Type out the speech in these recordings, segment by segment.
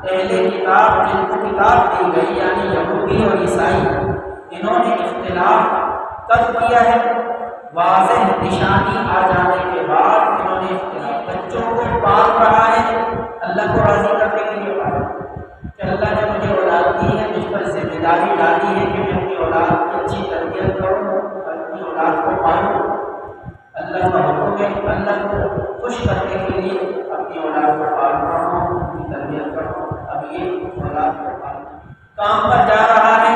اہل کتاب جن کو کتاب دی گئی یعنی یہودی اور عیسائی، انہوں نے اختلاف کب کیا ہے؟ واضح نشانی آ جانے کے بعد انہوں نے اختلاف، بچوں کو پال رہا ہے اللہ کو راضی کرنے کے لیے پالا کہ اللہ نے مجھے اولاد دی ہے، مجھ پر ذمہ داری ڈالی ہے کہ میں اپنی اولاد کی اچھی تربیت کروں، اپنی اولاد کو پالوں، اللہ کا حکم ہے، اللہ کو خوش کرنے کے لیے اپنی اولاد کو پال رہا ہوں، ان کی تربیت کروں۔ اب یہ اولاد کو پالنا، کام پر جا رہا ہے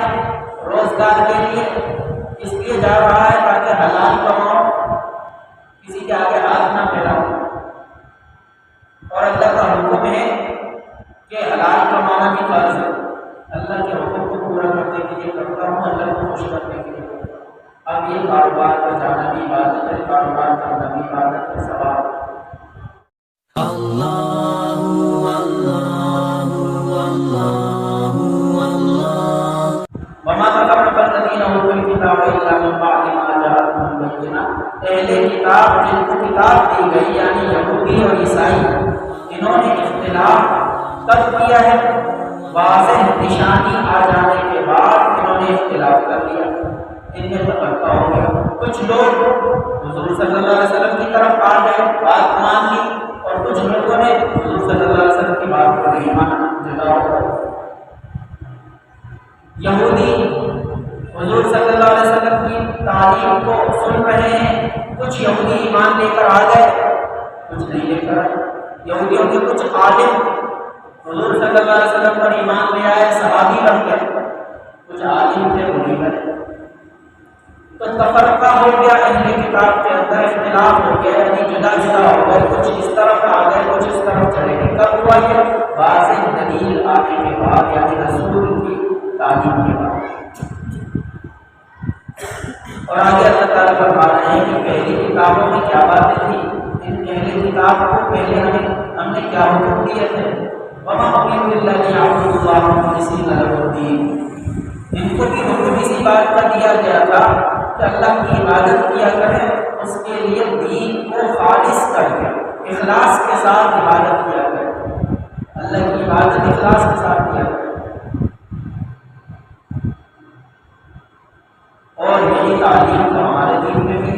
روزگار کے لیے، اس لیے جا رہا ہے تاکہ حلال کماؤ، کسی کے آگے ہاتھ نہ پھیلاؤ، اور اللہ کا حکم ہے کہ حلال کمانا بھی فرض ہے، اللہ کے حکم کو پورا کرنے کے لیے کرتا ہوں، اللہ کو خوش کرنے کے لیے کرتا ہوں۔ اب یہ کاروبار پر جانا بھی عبادت ہے، کاروبار کرنا بھی عبادت ہے، ثواب۔ اللہ اللہ اللہ اللہ وما تفرق الذين اوتوا الكتاب الا من بعد ما جاءتهم البينات، اہل کتاب جن کو کتاب دی گئی یعنی یہودی اور عیسائی، انہوں نے اختلاف کب کیا ہے؟ واضح نشانی آ جانے کے بعد انہوں نے اختلاف کر لیا، ان میں تفرقہ ہو گیا۔ کچھ لوگ حضور صلی اللہ علیہ وسلم کی طرف آ گئے، بات مان لی، اور کچھ لوگوں نے حضور صلی اللہ علیہ وسلم کی بات کو نہیں مانا، جدا ہو گئے۔ یہودی حضور صلی اللہ علیہ وسلم کی تعلیم کو سن رہے ہیں، کچھ یہودی ایمان لے کر آ گئے، کچھ نہیں لے کر آئے۔ یہودیوں کے کچھ عالم حضور صلی اللہ علیہ وسلم پر ایمان لے آئے، صحابی بن گئے، کچھ عالم تھے وہ نہیں بنے، تو تفرقہ ہو گیا، اہل کتاب کے اندر اختلاف ہو گیا، یعنی جدا جدا ہو گئے، کچھ اس طرف آ گئے، کچھ اس طرف چلے گئے۔ کب ہوا یہ؟ واضح دلیل آنے کے بعد، یعنی رسول کی تعلیم کے بعد۔ اور آگے اللہ تعالیٰ فرما رہے ہیں کہ پہلی کتابوں میں کیا باتیں تھیں، ان اہل کتاب کو پہلے ہم نے کیا حکم دیے تھے؟ وَمَا أُمِرُوا إِلَّا لِيَعْبُدُوا اللَّهَ مُخْلِصِينَ لَهُ الدِّينَ، ان کو بھی حکم اسی بات کا دیا گیا تھا کہ اللہ کی عبادت کیا کریں، اس کے لیے دین کو خالص کر کے اخلاص کے ساتھ عبادت کیا کریں، اللہ کی عبادت اخلاص کے ساتھ کیا کریں۔ اور یہی تعلیم تو ہمارے دین میں بھی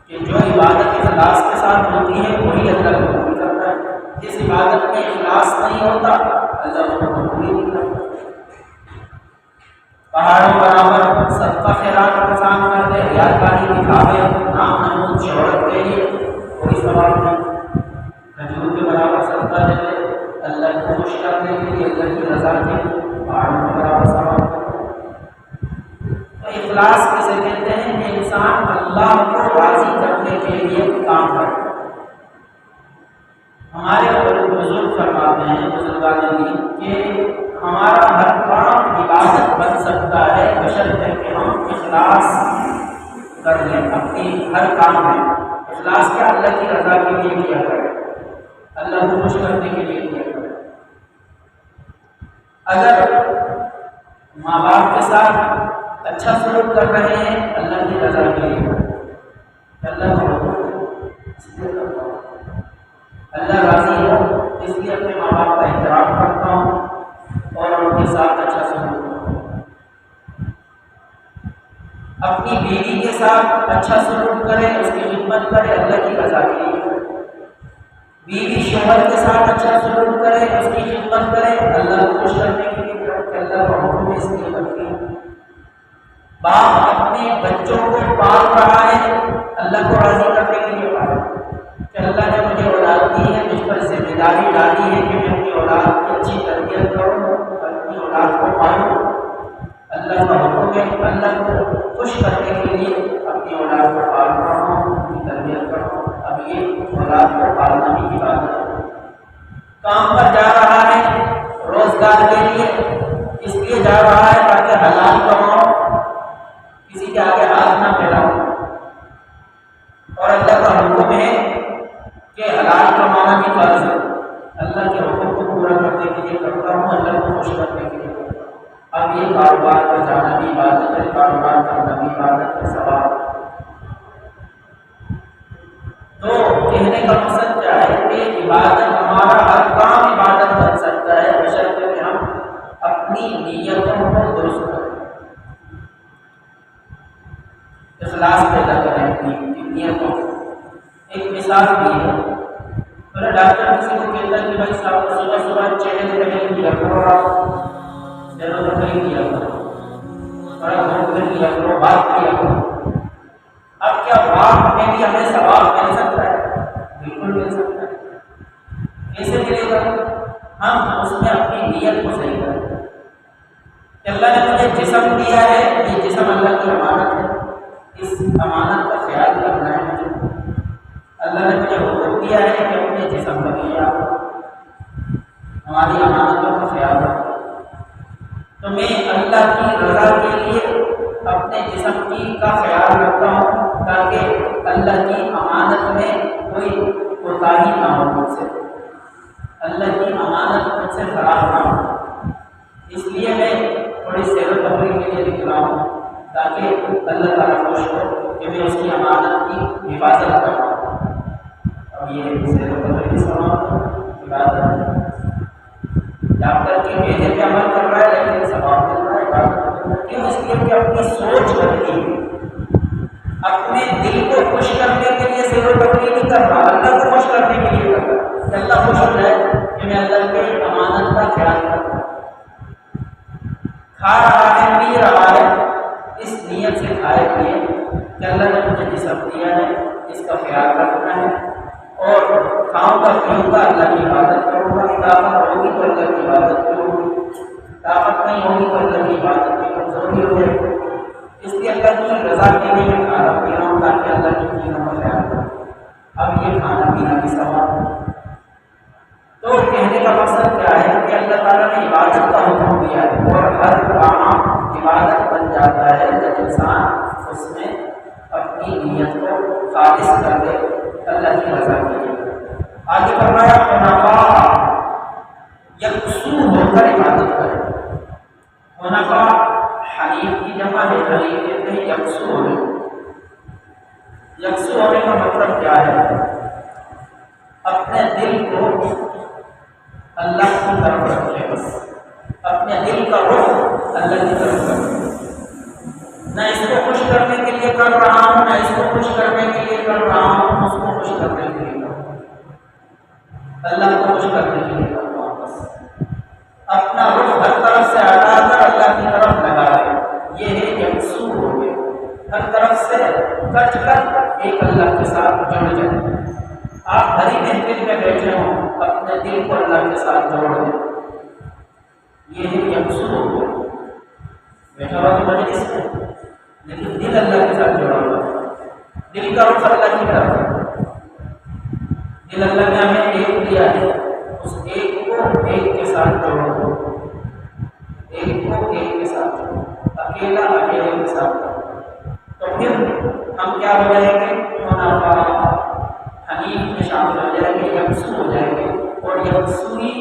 کہ جو عبادت اخلاص کے ساتھ ہوتی ہے وہی اللہ کو قبول کرتا ہے، جس عبادت میں اخلاص نہیں ہوتا اللہ کو قبول نہیں کرتا۔ پہاڑوں برابر صدقہ خیرات انسان کر دے، ریاکاری دکھاوے، نام نمود شہرت کے لیے، کوئی ثواب نہیں۔ کھجور کے برابر صدقہ دے دے اللہ کو خوش کرنے کے لیے، اللہ کی رضا کے لیے، پہاڑوں کے برابر ثواب۔ اخلاص کسے کہتے ہیں کہ انسان اللہ کو راضی کرنے کے لیے کام کرے۔ ہمارے بزرگ فرماتے ہیں، بزرگان دین، کہ ہمارا ہر کام عبادت بن سکتا ہے بشرطے کہ ہم اخلاص کر لیں اپنی ہر کام میں۔ اخلاص کیا؟ اللہ کی رضا کے لیے کیا کرے، اللہ کو خوش کرنے کے لیے کیا کرے۔ اگر ماں باپ کے ساتھ اچھا سلوک کر رہے ہیں اللہ کی رضا کے لیے، اللہ کا حکم اس لیے کرتا ہوں، اللہ راضی ہو اس لیے اپنے ماں باپ کا احترام کرتا ہوں اور ان کے ساتھ اچھا سلوک کرتا ہوں۔ اپنی بیوی کے ساتھ اچھا سلوک کرے، اس کی خدمت کرے اللہ کی رضا کے لیے۔ بیوی شوہر کے ساتھ اچھا سلوک کرے، اس کی خدمت کرے اللہ کو خوش کرنے کے لیے، کہ اللہ کا حکم اس لیے کرتی ہے۔ باپ اپنے بچوں کو پال رہا ہے اللہ کو راضی کرنے کے لیے پالا کہ اللہ نے مجھے اولاد دی ہے، مجھ پر ذمہ داری ڈالی ہے کہ میں اپنی اولاد کی اچھی تربیت کروں، اپنی اولاد کو پالوں، اللہ کا حکم ہے، اللہ کو خوش کرنے کے لیے اپنی اولاد کو پال رہا ہوں، ان کی تربیت کروں۔ اب یہ اولاد کو پالنا بھی عبادت ہے۔ کام پر جا رہا ہے روزگار کے لیے، اس لیے جا رہا ہے تاکہ حلال کماؤ، کسی کے آگے ہاتھ نہ پھیلاؤ، اور اللہ کا حکم ہے کہ حلال کمانا بھی فرض ہے، اللہ کے حکم کو پورا کرنے کے لیے کرتا ہوں، اللہ کو خوش کرنے کے لیے کرتا ہوں۔ اب یہ کاروبار پر جانا بھی عبادت ہے، کاروبار کرنا بھی عبادت ہے، ثواب۔ تو کہنے کا مقصد کیا ہے کہ عبادت، ہمارا ہر کام عبادت بن سکتا اخلاص پیدا کریں اپنی نیتوں میں۔ ایک مثال بھی ہے، میرا ڈاکٹر کسی کو کہتا ہے کہ بھائی صاحب صبح صبح چہل پہل کیا کرو، سیر و تفریح کیا کرو، تھوڑا گھوم پھر لیا کرو، بات کیا کرو۔ اب کیا بات میں بھی ہمیں ثواب مل سکتا ہے؟ بالکل مل سکتا ہے۔ کیسے ملے گا؟ ہم اس میں اپنی نیت کو صحیح کریں کہ اللہ نے مجھے جسم دیا ہے، یہ جسم اللہ کی امانت ہے، اس امانت کا خیال کرنا ہے مجھے۔ اللہ نے مجھے حکم دیا ہے کہ اپنے جسم کا خیال، ہماری امانتوں کا خیال رکھو، تو میں اللہ کی رضا کے لیے اپنے جسم کا خیال رکھتا ہوں تاکہ اللہ کی امانت میں کوئی کوتاہی نہ ہو مجھ سے، اللہ کی امانت مجھ سے خراب نہ ہو۔ اس لیے میں تھوڑی سیر و تفریح کے لیے نکلا ہوں تاکہ اللہ تعالیٰ خوش ہو کہ میں اس کی امانت کی حفاظت کر رہا ہوں۔ اب یہ سیر و تفریح کی ثواب عبادت ہے، ڈاکٹر کے کہنے پہ عمل کر رہا ہے لیکن ثواب مل رہا ہے عبادت۔ کیوں؟ اس لیے کہ اپنی سوچ بدلی ہے، اپنے دل کو خوش کرنے کے لیے سیر و تفریح نہیں کر رہا، اللہ کو خوش کرنے کے لیے کر رہا کہ اللہ خوش ہو جائے کہ میں اللہ کے امانت کا خیال کروں۔ کھا رہا ہے، پی رہا ہے، اس نیت سے کھائے پیے کہ اللہ نے مجھے جسم دیا ہے، اس کا خیال رکھنا ہے، اور کھاؤں گا پیوں گا اللہ کی عبادت کروں گا۔ طاقت ہوگی تو اللہ کی عبادت کروں گی، طاقت نہیں ہوگی تو اللہ کی عبادت کی کمزوری ہو جائے گی۔ اس لیے اللہ کی رضا کے لیے میں کھا رہا پی رہا ہوں تاکہ اللہ کی چیزوں کا خیال کروں۔ اب یہ کھانا پینا کی ثواب ہے۔ تو کہنے کا مقصد کیا ہے کہ اللہ تعالیٰ نے عبادت کا حکم دیا ہے، اور ہر کام عبادت بن جاتا ہے جب انسان اس میں اپنی نیت کو خالص کر دے اللہ کی رضا کے لیے۔ آگے فرمایا حنفاء، یکسو ہو کر عبادت کرے۔ حنفاء حنیف کی جمع ہے، حنیف کہتے ہیں یکسو ہونے۔ یکسو ہونے کا مطلب کیا ہے؟ اپنے دل کو اللہ کی طرف رکھے، بس اپنے دل کا رخ اللہ کی طرف رکھے، نہ اس کو خوش کرنے کے لیے کر رہا ہوں، نہ اس کو خوش کرنے کے لیے کر رہا ہوں، اس کو خوش کرنے کے لیے کر رہا ہوں، اللہ کو خوش کرنے کے لیے کر رہا ہوں۔ بس اپنا رخ ہر طرف سے ہٹا کر اللہ کی طرف لگا ہے، یہ ہے یکسو ہو گئے، ہر طرف سے کٹ کر ایک اللہ کے ساتھ جڑ جائے۔ آپ بھری محفل میں بیٹھے ہوں، اپنے دل کو اللہ کے ساتھ جوڑ دیں، یہ ہے یکسو ہو گئے۔ بیٹھا ہوا تو مجلس ہے لیکن دل اللہ کے ساتھ جڑا ہوا ہے، دل کا رخ اللہ کی طرف ہے۔ دل اللہ نے ہمیں ایک دیا ہے، اس ایک کو ایک کے ساتھ جوڑو، ایک کو ایک کے ساتھ جوڑو، اکیلا اکیلے کے ساتھ جوڑو، تو پھر ہم کیا ہو جائیں گے؟ حنفاء، حنیف میں شامل ہو جائیں گے، یکسو ہو جائیں گے۔ اور یکسوئی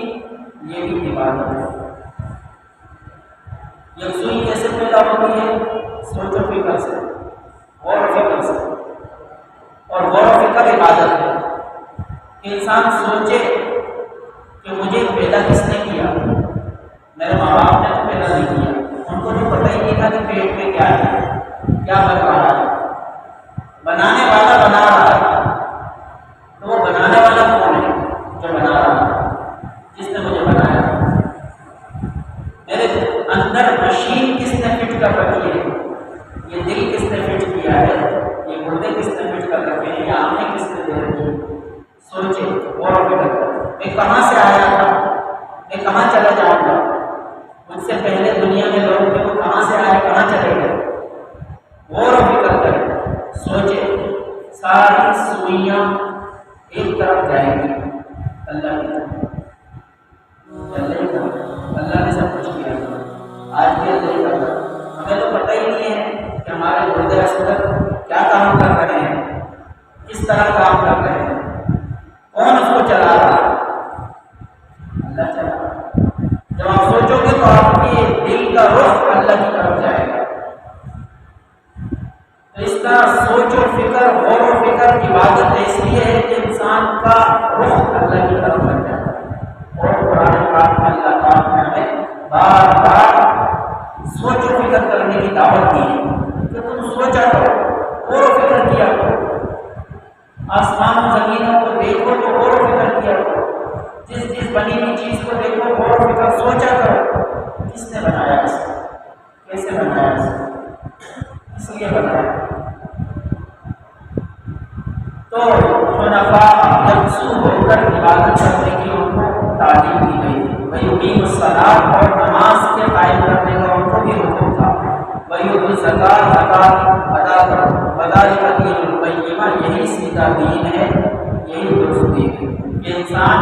یہ بھی عبادت ہے۔ یکسوئی کیسے پیدا ہوتی ہے؟ سوچ و فکر سے، غور و فکر سے، اور غور و فکر عبادت ہے کہ انسان سوچے کہ مجھے پیدا کس نے کیا؟ میرے ماں باپ نے تو پیدا نہیں کیا، ان کو تو پتہ ہی نہیں تھا کہ پیٹ میں کیا ہے، کیا بن رہا ہے۔ بنانے والا بنا رہا ہے، تو وہ بنانے والا کون ہے؟ جو بنا رہا ہے، جس نے مجھے بنایا۔ میرے اندر مشین کس نے فٹ کر رکھی ہے؟ یہ دل کس نے فٹ کیا ہے؟ یہ گردے کس نے فٹ کر رکھے ہیں؟ یہ آنکھیں کس نے دے رکھی ہیں؟ سوچے، غور و فکر کریں، میں کہاں سے آیا تھا، میں کہاں چلا جاؤں گا؟ مجھ سے پہلے دنیا میں لوگ تھے، وہ کہاں سے آئے، کہاں چلے گئے؟ غور و فکر کریں، سوچے، ساری سوئیاں ایک طرف جائیں گی، اللہ کی طرف۔ اللہ نے سب کچھ کیا، آج بھی اللہ ہی کرتا۔ ہمیں تو پتہ ہی نہیں ہے کہ ہمارے گردے اصغر کیا کام کر رہے ہیں، کس طرح کام کر رہے ہیں، کون اس کو چلا رہا ہے؟ اللہ چلا رہا ہے۔ جب آپ سوچو گے تو آپ کے دل کا رخ اللہ کی طرف جائے گا۔ تو اس طرح سوچ و فکر، غور و فکر عبادت اس لیے ہے کہ انسان کا رخ اللہ کی طرف لگ جائے۔ اور قرآن پاک میں اللہ پاک نے ہمیں بار بار سوچ و فکر کرنے کی دعوت دی ہے کہ تم سوچا کرو، وہ سوچا کرو کس نے بنایا اس کو، کیسے بنایا اس کو، اس لیے بنایا۔ تو حنفاء یکسو ہو کر عبادت کرنے کی ان کو تعلیم دی گئی تھی۔ وَيُقِيمُ الصَّلَاةَ اور نماز کے قائم کرنے کا ان کو بھی حکم تھا۔ وَيُؤْتُوا الزَّكَاةَ زکات ادا کرو۔ وَذَلِكَ دِینُ الْقَیِّمَہ یہی سیدھا دین ہے، یہی درست دین ہے کہ انسان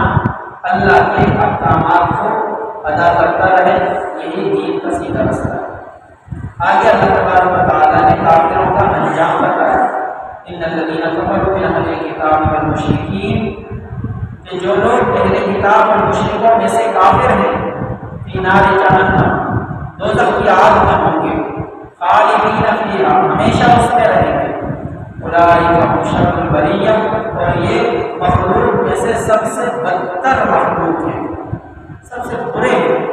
اللہ کے احکامات کو ادا کرتا رہے، یہی دین کا سیدھا راستہ ہے۔ آگے اللہ تبارک و تعالیٰ نے کافروں کا انجام بتایا، ان الذین کفروا من اہل الکتاب والمشرکین، کہ جو لوگ اہل کتاب اور مشرکوں میں سے کافر ہیں، فی نار جہنم دوزخ کی آگ میں ہوں گے، خالدین فیہا ہمیشہ اس میں رہیں گے، اولئک هم شر البریہ اور یہ مخلوق میں سے سب سے بدتر مخلوق ہیں، سب سے برے ہیں۔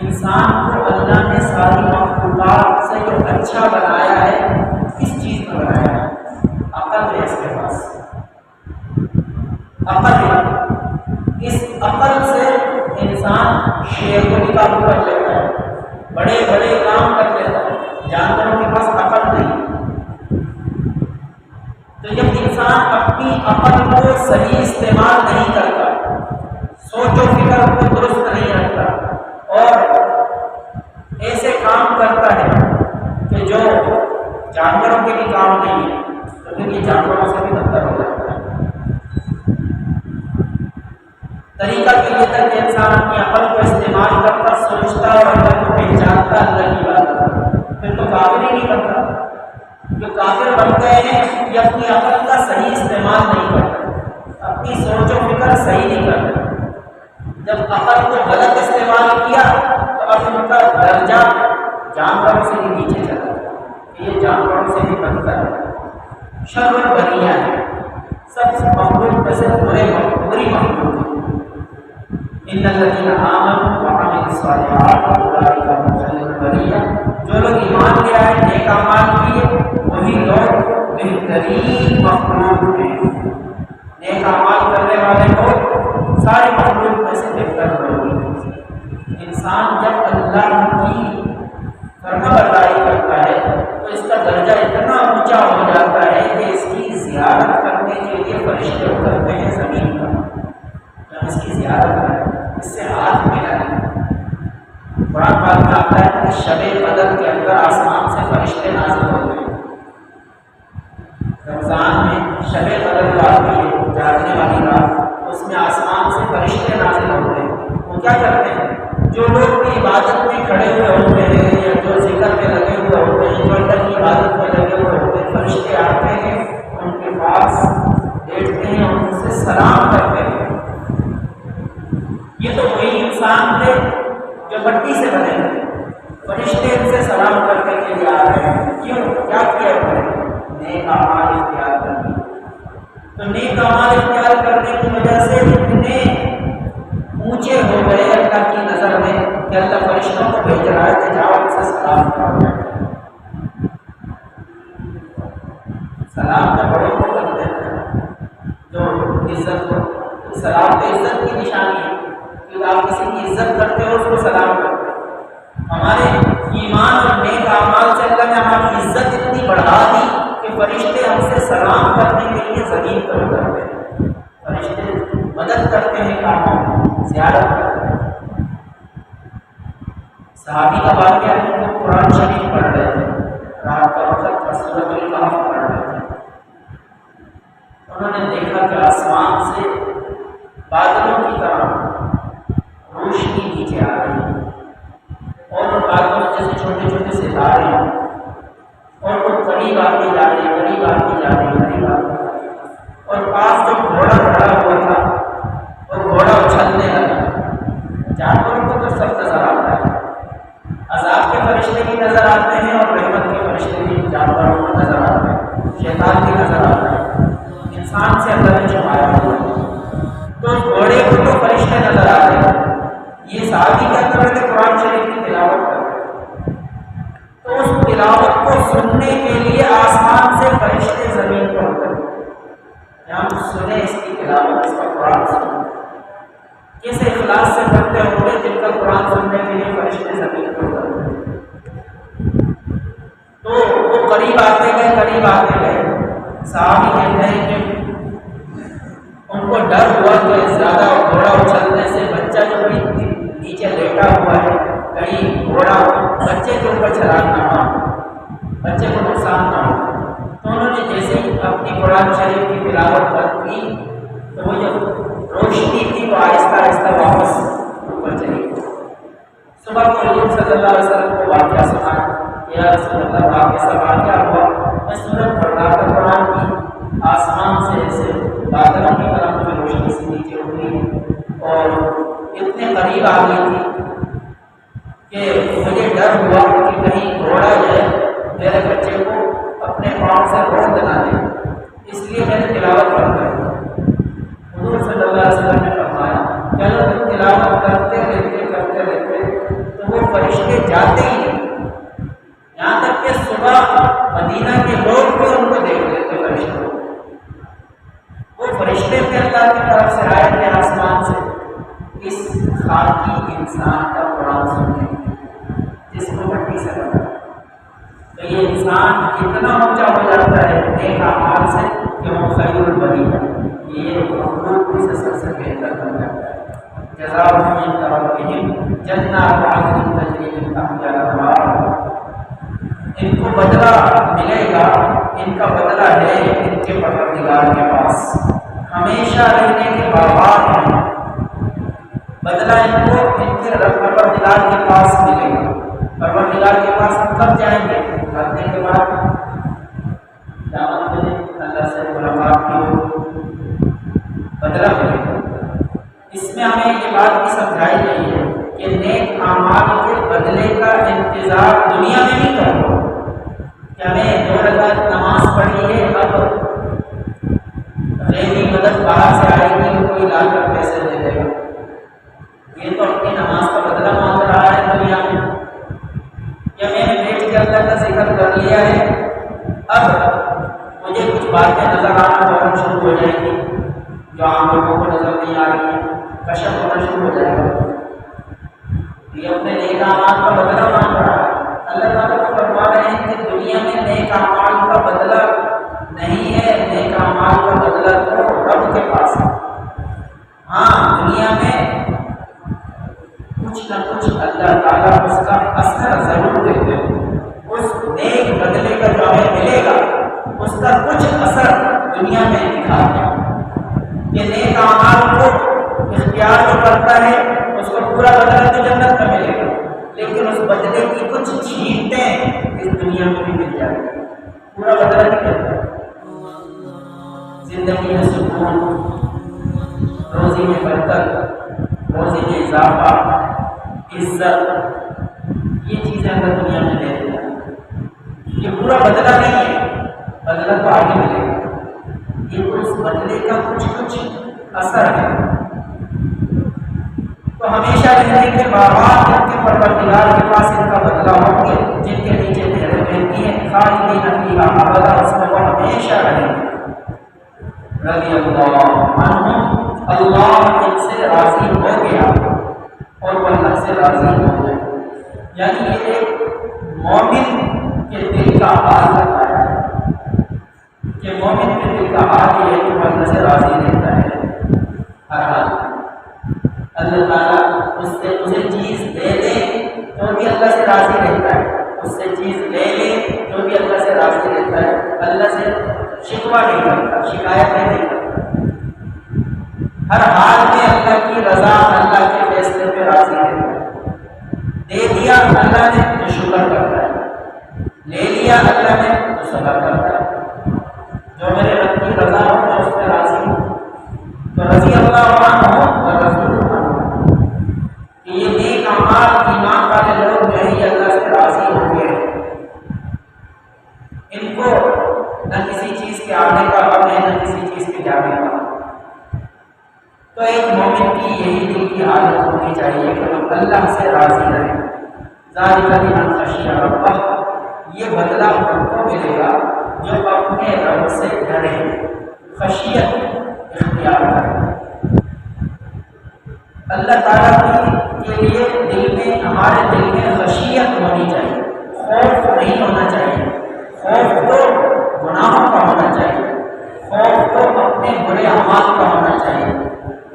انسان کو اللہ نے ساری مخلوقات سے جو اچھا بنایا ہے، کس چیز پر بنایا ہے؟ عقل ہے اس کے پاس، عقل ہے۔ اس عقل سے انسان شیر کو بھی قابو کر لیتا ہے، بڑے بڑے کام کر لیتا ہے، جانوروں کے پاس عقل نہیں۔ تو جب انسان اپنی عقل کو صحیح استعمال نہیں کرتا، سوچ و فکر کو درست نہیں رکھتا اور ایسے کام کرتا ہے کہ جو جانوروں کے بھی کام نہیں ہے، تو پھر یہ جانوروں سے بھی بدتر ہو جاتا ہے۔ طریقہ کے لیے تک انسان اپنی عقل کو استعمال کرتا، سوچتا اور اللہ کو پہچانتا، اللہ کی بات کرتا، پھر تو کافر ہی نہیں کرتا۔ جو کافر بن گئے ہیں یہ اپنی عقل کا صحیح استعمال نہیں کرتے، اپنی سوچ و فکر صحیح نہیں کرتے۔ جب عقل کو غلط استعمال کیا تو اب ان کا درجہ جانوروں سے بھی نیچے چلا گیا، یہ جانوروں سے بھی بدتر ہے، شر البریہ ہے، سب سے مخلوق میں سے بری مخلوق ہے۔ ان الذین آمنوا وعملوا الصالحات اولئک هم خیر البریہ، جو لوگ ایمان لے آئے، نیک اعمال کیے، وہی لوگ بہترین مخلوق ہیں۔ نیک اعمال کرنے والے لوگ سارے مخلوق میں سے بہتر لوگ ہیں۔ انسان جب اللہ کی فرمانبرداری کرتا ہے تو اس کا درجہ اتنا اونچا ہو جاتا ہے کہ اس کی زیارت کرنے کے لیے فرشتے اترتے ہیں زمین پر، جب اس کی زیارت کریں، اس سے ہاتھ ملانے۔ قرآن پاک میں آتا ہے کہ شب بدر کے اندر آسمان سے فرشتے نازل ہوتے ہیں۔ رمضان میں شب بدر رات کی جاگنے والی رات، اس میں آسمان سے فرشتے نازل ہوتے ہیں۔ وہ کیا کرتے ہیں؟ جو لوگ بھی عبادت میں کھڑے ہوئے ہوتے ہیں یا جو ذکر میں لگے ہوئے ہوتے ہیں، جو اللہ کی عبادت میں لگے ہوئے ہوتے ہیں، فرشتے آتے ہیں، ان کے پاس بیٹھتے ہیں اور ان سے سلام کرتے ہیں۔ یہ تو وہی انسان تھے جو مٹی سے بنے تھے، فرشتے ان سے سلام کرنے کے لیے آ رہے ہیں۔ کیوں؟ کیا کیا انہوں نے؟ نیک اعمال اختیار کر دی۔ تو نیک اعمال اختیار کرنے کی وجہ سے اتنے اونچے ہو گئے اللہ کی نظر میں کہ اللہ فرشتوں کو بھیج رہا ہے کہ جاؤ ان سے سلام کرو۔ سلام میں بڑوں کو کرتے ہیں جو عزت کو، سلام تو عزت کی نشانی ہے، کہ آپ کسی کی عزت کرتے ہو اس کو سلام کرتے ہیں۔ ہمارے ایمان اور نیک اعمال سے اللہ نے ہماری عزت اتنی بڑھا دی کہ فرشتے ہم سے سلام کرنے کے لیے زمین پر اترتے ہیں، فرشتے مدد کرتے ہیں کاموں میں، زیارت کرتے ہیں۔ صحابی کا واقعہ ہے کہ وہ قرآن شریف پڑھ رہے تھے، رات کا وقت تھا، سورۃ الکہف پڑھ رہے تھے۔ انہوں نے دیکھا کہ آسمان سے بادلوں کی طرح روشنی نیچے آ رہی ہے اور ان بادلوں جیسے چھوٹے چھوٹے ستارے ہیں اور وہ قریب آتے جا رہے، قریب آتے جا رہے، قریب آتے جا رہے، اور پاس جو گھوڑا کھڑا ہوا تھا وہ گھوڑا اچھلنے لگا۔ جانوروں کو تو سب نظر آتا ہے، عذاب کے فرشتے بھی نظر آتے ہیں اور رحمت کے فرشتے بھی جانوروں کو نظر آتے ہیں، شیطان بھی نظر آتا ہے، انسان سے اللہ نے چھپایا ہوا ہے۔ تو گھوڑے کو تو فرشتے نظر آتے ہیں، یہ صحابی کیا کر رہے تھے؟ قرآن شریف کی تلاوت کر رہے تھے۔ تو اس تلاوت کو سننے کے لیے آسمان سے فرشتے زمین پر اترے کہ ہم سنیں اس کی تلاوت، اس کا قرآن سنیں۔ کس اخلاص سے پڑھتے ہوں گے جن کا قرآن سننے کے لیے فرشتے زمین پر اترتے ہیں؟ تو وہ قریب آتے گئے صحابی کہتے ہیں کہ ان کو ڈر ہوا کہ زیادہ گھوڑا اچھلنے سے بچہ جو بھی نیچے لیٹا ہوا ہے کہیں گھوڑا بچے کے اوپر چلان نہ ہو، بچے کو نقصان نہ ہو۔ تو انہوں نے جیسے ہی اپنی قرآن شریف کی تلاوت بند کی تو وہ جو روشنی تھی وہ آہستہ آہستہ واپس اوپر چلی گئی۔ صبح کو حضور صلی اللہ علیہ وسلم کو واقعہ سنا کہ یا رسول اللہ واقعہ سب واقعہ ہوا، میں سورت پڑھ رہا تھا قرآن کی، آسمان سے ایسے بادلوں کی طرح مجھے روشنی سے نیچے اتری اور اتنے قریب آ گئی تھی کہ مجھے ڈر ہوا کہ کہیں گھوڑا جو ہے میرے بچے کو اپنے پاؤں سے روک نہ دے، اس لیے میں نے تلاوت پڑھ کر حضور صلی اللہ علیہ وسلم نے فرمایا چلو تم تلاوت کرتے رہتے تو وہ فرشتے جاتے ہی نہیں، یہاں تک کہ صبح مدینہ کے لوگ بھی ان کو دیکھ لیتے فرشتوں، وہ فرشتے بھی اللہ کی طرف سے آئے تھے آسمان سے اس خاکی انسان کا قرآن سننے جس کو مٹی سے بنا، تو یہ انسان اتنا اونچا ہو جاتا ہے نیک اعمال سے کہ وہ خیر البریہ ہے، یہ مخلوق سے سب سے بہتر بن جاتا ہے۔ جزاؤہم عند ربہم جنات عدن تجری من تحتہا الانہار، ان کو بدلہ ملے گا، ان کا بدلہ ہے ان کے پروردگار کے پاس، ہمیشہ رہنے کے باغات ہیں، بدلہ ان کو ان کے پروردگار کے پاس ملے گا۔ پروردگار کے پاس ہم کب جائیں گے؟ مرنے کے بعد قیامت میں اللہ سے ملاقات کی ہو، بدلہ ملے گا۔ اس میں ہمیں یہ بات بھی سمجھائی گئی ہے کہ نیک اعمال کے بدلے کا انتظار دنیا میں نہیں کرو کہ ہمیں 2 رکعت نماز پڑھی ہے اب غیبی مدد باہر سے آئے گی کوئی لا کر پیسے دے دے گا، یہ تو اپنی نماز کا بدلہ مانگ رہا ہے دنیا میں، یا میں نے بیٹھ کے اللہ کا ذکر کر لیا ہے اب مجھے کچھ باتیں نظر آنا فوراً شروع ہو جائیں گی جو عام لوگوں کو نظر نہیں آ رہی ہے، کشف ہونا شروع ہو جائے گا، یہ اپنے نیک اعمال کا بدلہ مانگ رہا ہے۔ اللہ تعالیٰ کو فرما رہے ہیں کہ دنیا میں نیک اعمال کا بدلہ نہیں ہے، نیک اعمال کا بدلہ تو رب کے پاس ہے۔ ہاں دنیا میں کچھ نہ کچھ اللہ تعالیٰ اس کا اثر ضرور دیتے ہیں، اس نیک بدلے کا جو ہمیں ملے گا اس کا کچھ اثر دنیا میں دکھاتے ہیں کہ نیک اعمال کو اختیار جو کرتا ہے اس کو پورا بدلہ تو جنت میں ملے گا، لیکن اس بدلے کی کچھ چھینٹیں اس دنیا میں بھی مل جائے گی، پورا بدلہ نہیں ملتا۔ زندگی میں سکون، روزی میں برکت، روزی میں اضافہ، عزت، یہ چیزیں اگر دنیا میں دے دیا، یہ پورا بدلہ نہیں ہے، بدلہ تو آگے ملے گا، یہ تو اس بدلے کا کچھ اثر ہے۔ تو ہمیشہ رہنے کے باوجود ان کے پروردگار کے پاس ان کا بدلہ ہوں گے، جن کے نیچے نہریں بہتی ہیں، خالدین فیہا ابدا، اس میں وہ ہمیشہ رہیں گے۔ رضی اللہ عنہم، اللہ ان سے راضی ہو گیا اور وہ اللہ سے راضی ہو گیا، یعنی یہ ایک مومن کے دل کا حال بتایا ہے کہ مومن کے دل کا حال یہ ہے کہ وہ اللہ سے راضی رہتا ہے ہر حال۔ اللہ تعالیٰ اس سے اسے چیز دے دے تو بھی اللہ سے راضی رہتا ہے، اس سے چیز لے لے تو بھی اللہ سے راضی رہتا ہے، اللہ سے شکوہ نہیں کرتا، شکایت نہیں کرتا، ہر حال میں اللہ کی رضا، اللہ کے فیصلے پہ راضی رہتا ہے۔ دے دیا اللہ نے تو شکر کرتا ہے، لے لیا اللہ نے تو صبر کرتا ہے، جو میرے رب کی رضا ہو میں اس پہ راضی ہوں، تو رضی اللہ عنہ اور رسول کہ یہ نیک اعمال ایمان والے لوگ جو ہیں یہ اللہ سے راضی ہو گئے، ان کو نہ کسی چیز کے آنے کا غم ہے نہ کسی چیز کے جانے کا۔ تو ایک مومن کی یہی دل کی حالت ہونی چاہیے کہ وہ اللہ سے راضی رہے۔ ذالک لمن خشی ربہ، یہ بدلہ ان کو ملے گا جو اپنے رب سے ڈرے، خشیت اختیار کرے۔ اللہ تعالیٰ کے لیے دل میں ہمارے دل میں خشیت ہونی چاہیے، خوف نہیں ہونا چاہیے۔ خوف تو گناہوں کا ہونا چاہیے، خوف تو اپنے برے اعمال کا ہونا چاہیے۔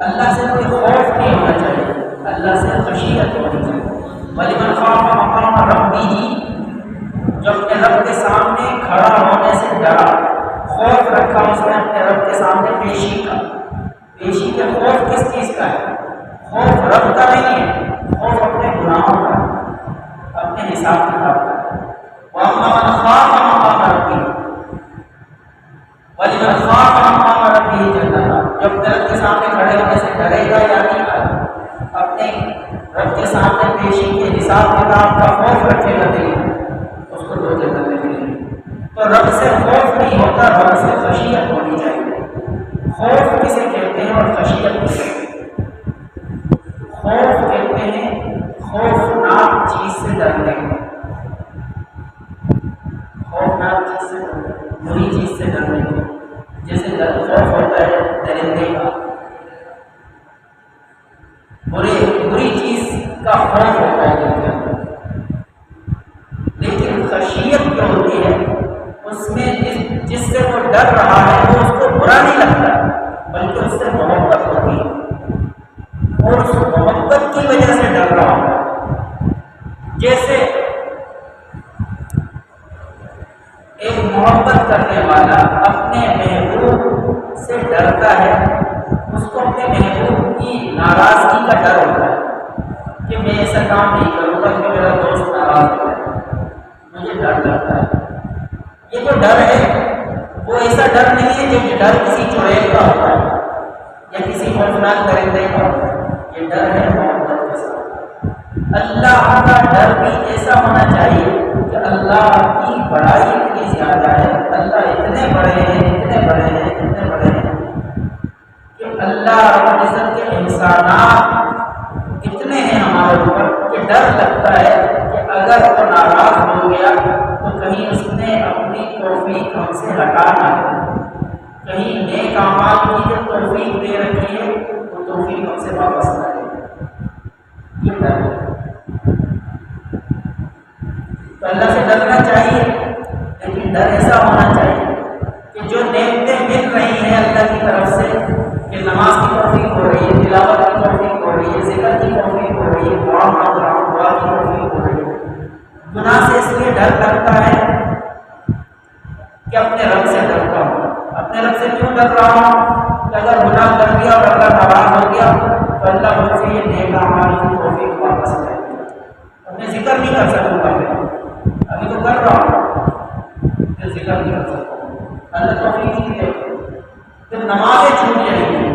اللہ سے کوئی خوف نہیں ہونا چاہیے، اللہ سے خشیت ہونی چاہیے۔ وَلِمَنْ خَافَ مَقَامَ رَبِّهِ، جو اپنے رب کے سامنے کھڑا ہونے سے ڈرا، خوف رکھا اس نے اپنے رب کے سامنے پیشی کا۔ پیشی کے خوف کس چیز کا ہے؟ خوف رب کا نہیں ہے، خوف اپنے گناہوں کا، اپنے حساب کتاب کا۔ وَأَمَّا مَنْ خَافَ مَقَامَ رَبِّهِ، وَلِمَنْ خَافَ مَقَامَ رَبِّهِ جَنَّتَانِ، جو اپنے رب کے سامنے کھڑے ہونے سے ڈرے گا یا نہیں، اپنے رب کے سامنے پیشی کے حساب کتاب کا خوف رکھے گا دل میں، اس کو 2 جنتیں ملیں گی۔ تو رب سے خوف نہیں ہوتا، رب سے خشیت ہونی چاہیے۔ خوف کسے کہتے ہیں اور خشیت کسے کہتے ہیں؟ خوف کہتے ہیں خوفناک چیز سے ڈرنے کو، خوفناک چیز سے ڈرنے کو، بری چیز سے ڈرنے کو، جیسے خوف ہوتا ہے درندے کا، بری چیز کا خوف ہوتا ہے دل کے اندر۔ لیکن خشیت جو ہوتی ہے اس میں جس سے وہ ڈر رہا ہے وہ اس کو برا نہیں لگتا، بلکہ اس سے محبت ہوتی ہے اور اس محبت کی وجہ سے ڈر رہا ہوں۔ جیسے ایک محبت کرنے والا اپنے محبوب سے ڈرتا ہے، اس کو اپنے محبوب کی ناراضگی کا ڈر ہوتا ہے کہ میں ایسا کام نہیں کروں گا کہ میرا دوست ناراض ہو جائے، مجھے ڈر لگتا ہے۔ یہ جو ڈر ہے وہ ایسا ڈر نہیں ہے جو ڈر کسی چڑیل کا ہوتا ہے یا کسی خوفناک درندے کا ہوتا ہے، یہ ڈر ہے محبت کے ساتھ۔ اللہ کا ڈر بھی ایسا ہونا چاہیے کہ اللہ کی بڑائی اتنی زیادہ ہے، اللہ اتنے بڑے ہیں، اتنے بڑے ہیں، اتنے بڑے ہیں کہ اللہ رب العزت کے احسانات اتنے ہیں ہمارے اوپر کہ ڈر لگتا ہے کہ اگر وہ ناراض ہو گیا تو کہیں اس نے اپنی توفیق ہم سے ہٹا نہ دے، کہیں نیک اعمال کی جو توفیق دے رکھی ہے وہ توفیق ہم سے واپس نہ دے۔ یہ ڈر ہے، تو اللہ سے ڈرنا چاہیے، لیکن ڈر ایسا ہونا چاہیے کہ جو نعمتیں مل رہی ہیں اللہ کی طرف سے، کہ نماز کی توفیق ہو رہی ہے، تلاوت کی توفیق ہو رہی ہے، ذکر کی توفیق ہو رہی ہے، دعا مانگ رہا ہوں، دعا کی توفیق ہو رہی ہے، گناہ سے اس لیے ڈر لگتا ہے کہ اپنے رب سے ڈرتا ہوں۔ اپنے رب سے کیوں ڈر رہا ہوں کہ اگر گناہ کر دیا اور اللہ ناراض ہو گیا تو اللہ مجھ سے یہ نیک اعمال کی توفیق واپس لے گا، میں ذکر نہیں کر سکوں گا، ابھی تو کر رہا ہوں، میں ذکر نہیں کر سکتا ہوں، اللہ توفیق نہیں دے گا، پھر نمازیں چھوٹ جائیں گی،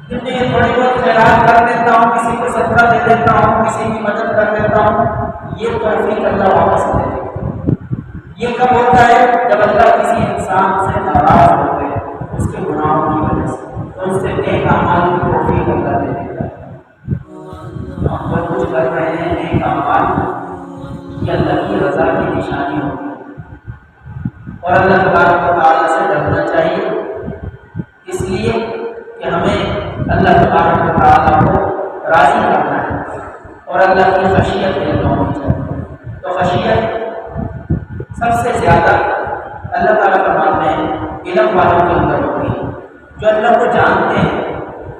کتنے تھوڑی بہت خیرات کر دیتا ہوں، کسی کو صدقہ دے دیتا ہوں، کسی کی مدد کر دیتا ہوں، یہ توفیق اللہ واپس دے گا۔ یہ کب ہوتا ہے؟ جب اللہ کسی انسان سے ناراض ہو گئے اس کے گناہوں کی وجہ سے، تو اس سے نیک اعمال کی توفیق اللہ دے دیتا ہے۔ ہم جو کچھ کر رہے ہیں نیک اعمال، یہ اللہ کی رضا کی نشانی ہوتی ہے، اور اللہ تبارک و تعالیٰ سے ڈرنا چاہیے، اس لیے کہ ہمیں اللہ تبارک و تعالیٰ کو راضی کرنا ہے اور اللہ کی خشیت دل میں ہونی چاہیے۔ تو خشیت سب سے زیادہ اللہ تعالیٰ فرماتے ہیں علم والوں کے اندر ہوتی ہے، جو اللہ کو جانتے ہیں،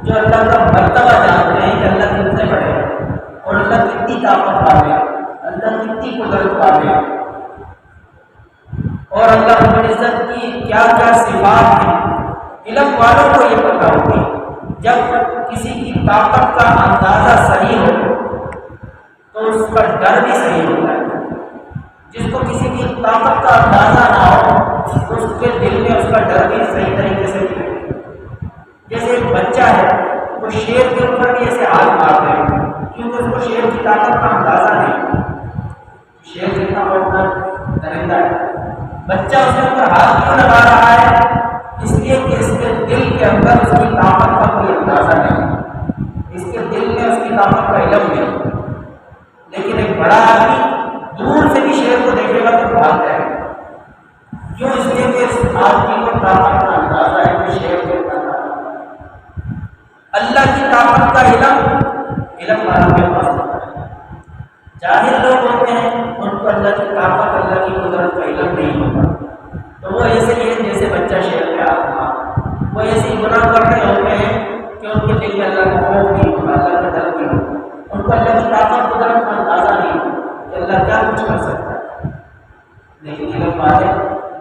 جو اللہ کا مرتبہ جانتے ہیں کہ اللہ کتنے بڑے ہیں اور اللہ کتنی طاقت والے ہیں، اللہ کتنی قدرت والے ہیں، اور اللہ رب العزت کی کیا کیا صفات ہیں، علم والوں کو یہ پتہ ہوتی ہے۔ جب کسی کی طاقت کا اندازہ صحیح ہو تو اس کا ڈر بھی صحیح ہوتا ہے، جس کو کسی کی طاقت کا اندازہ نہ ہو تو اس کے دل میں اس کا ڈر بھی صحیح طریقے سے نہیں ہے۔ جیسے ایک بچہ ہے وہ شیر کے اوپر بھی ایسے ہاتھ مار رہے ہیں کیونکہ اس کو شیر کی طاقت کا اندازہ نہیں، شیر کتنا بڑا درندہ ہے، بچہ اس کے اوپر ہاتھ کیوں لگا رہا ہے؟ اس لیے کہ اس کے دل کے اندر اس کی طاقت کا کوئی اندازہ نہیں، اس کے دل میں اس کی طاقت کا علم نہیں۔ لیکن ایک بڑا آدمی دور سے بھی شیر کو دیکھے گا تو بھاگ جائے گا، کیوں؟ اس لیے کہ اس آدمی کو طاقت کا اندازہ ہے کہ شیر کے اندر۔ اللہ کی طاقت کا علم والوں کے پاس ہوتا ہے۔ جاہل لوگ ہوتے ہیں ان کو اللہ کی طاقت اللہ کی قدرت کا علم نہیں ہوتا، تو وہ ایسے ہی جیسے بچہ شیر کے ہاتھ میں، وہ ایسے گناہ کر رہے ہوتے ہیں کہ ان کے دل میں اللہ کا خوف نہیں ہوتا، اللہ کا ڈر نہیں ہوتا، ان کو اللہ کی طاقت قدرت کا اندازہ نہیں ہوتا کہ اللہ کیا کچھ کر سکتا ہے۔ لیکن علم والے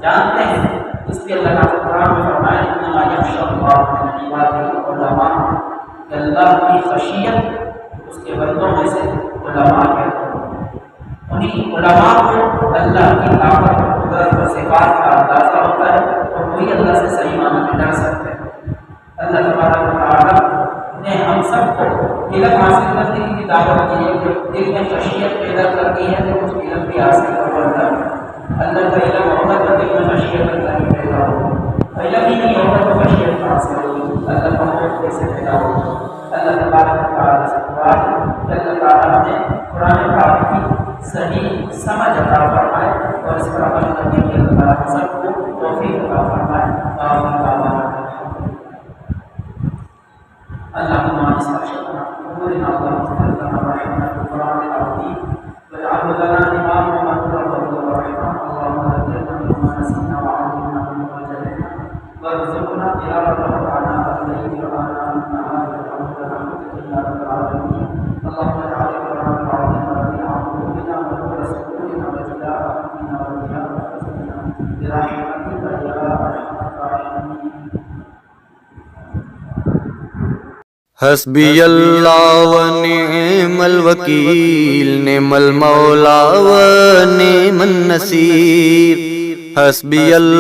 جانتے ہیں، اس لیے اللہ کا قرآن میں فرمایا انما یخشی اللہ من عبادہ العلماء، کہ اللہ کی خشیت اس کے بندوں میں سے علماء کہتے ہیں، انہیں علماء کو اللہ کی طاقت اور قدرت و صفات کا اندازہ ہوتا ہے اور وہی اللہ سے صحیح معنی میں ڈر سکتے ہیں۔ اللہ تبارک و تعالیٰ نے ہم سب کو علم حاصل کرنے کی دعوت دی ہے، جو دل میں خشیت پیدا کرتی ہے تو کچھ علم بھی حاصل کرو اللہ کا علم ہوگا تو دل میں خشیت اللہ کی پیدا ہوگی، علم ہی نہیں ہوگا تو خشیت حاصل ہوگی، اللہ کا خوف کیسے پیدا ہوگا۔ اللہ تبارک و تعالیٰ سے دعا ہے کہ اللہ تعالیٰ نے قرآن پاک کی صحیح سمجھ عطا فرمائے اور اس پر عمل کرنے کی اللہ تعالیٰ ہم سب کو توفیق عطا فرمائے۔ اللهم اجعل شكرنا امورنا اللهم اغفر لنا القرآن العظيم واجعله لنا اماما ونورا ورحمة، اللهم ذكرنا بما نسينا وعلمنا بما جهلنا وارزقنا تلاوته آناء الليل وآناء النهار برحمتك يا رب العالمين، اللهم اجعل القرآن العظيم ربيع قلوبنا ونور صدورنا وجلاء همنا وذهاب حزننا برحمتك يا ارحم الراحمين۔ حسبی اللہ و نعم الوکیل، نعم المولا و نعم النصیر، حسبی اللہ